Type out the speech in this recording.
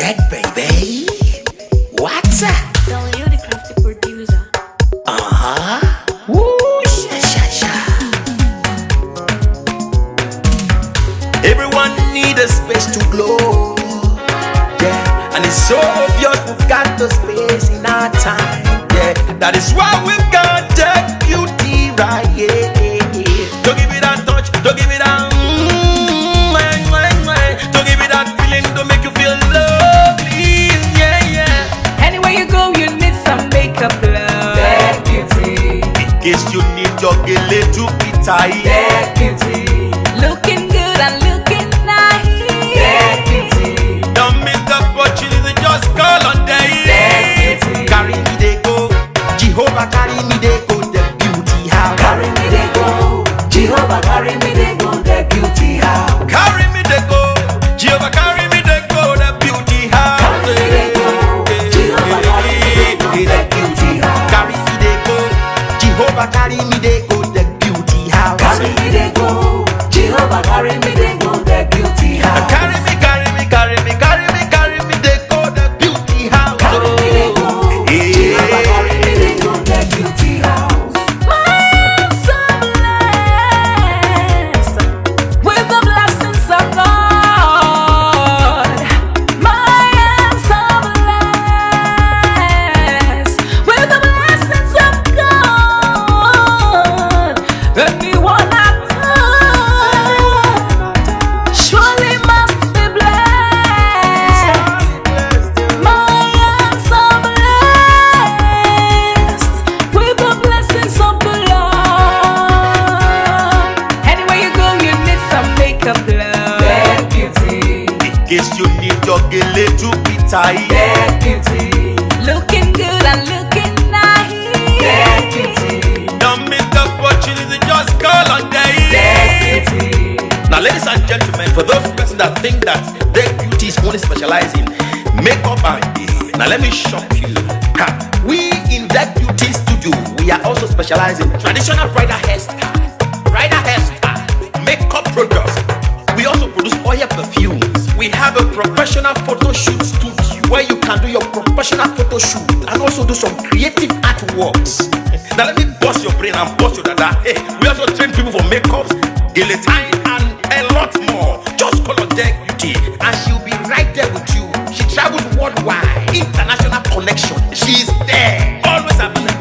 head, baby. What's up? Don't you the crafty producer? Woo, sha. Everyone need a space to glow. Yeah, and it's so obvious we've got the space in our time. Yeah, that is why we've got that beauty right. Yeah. Don't give it that touch, don't give it that. Don't give it that feeling, don't make you feel lovely. Yeah. Anywhere you go, you need some makeup, love. That beauty. In case you need your gele to be tight. That beauty. Looking good and looking nice. That beauty. Don't miss the opportunity, just call on day. That beauty. Carry me they go, Jehovah carry me they go, the beauty house. Carry me they go, Jehovah carry me they go, the beauty house. Carry me they go, Jehovah carry me they go, the beauty house. Carry me they go, Jehovah carry me they go, the beauty house. Carry me they go, Jehovah carry me they go, the beauty house. Carry me they go, Jehovah carry me they go, the beauty house. Carry me they go, the beauty house. Carry me they go, Jehovah carry me they go, the beauty house. I'm so blessed with the blessings of God. I am so blessed with the blessings of God. Anyone I touch surely must be blessed. I am so blessed with the blessings of the Lord. Anywhere you go, you need some makeup, love. That beauty. In case you need your gele to be tight. That beauty. Looking good and looking nice. That beauty. Don't miss the opportunity, just call on day. That beauty. Now, ladies and gentlemen, for those persons that think that their beauty is only specialized in makeup and hair, now let me shock you. We in that beauty studio, we are also specialized in traditional bridal hairstyle, makeup products. We also produce oil perfumes. We have a professional photo shoot studio where you can do your professional photo shoot and also do some creative artworks. Now let me bust your brain and bust your dada. Hey, we also train people for makeups, guillotine, and a lot more. Just call on Deck Beauty and she'll be right there with you. She travels worldwide, international connection. She's there, always available.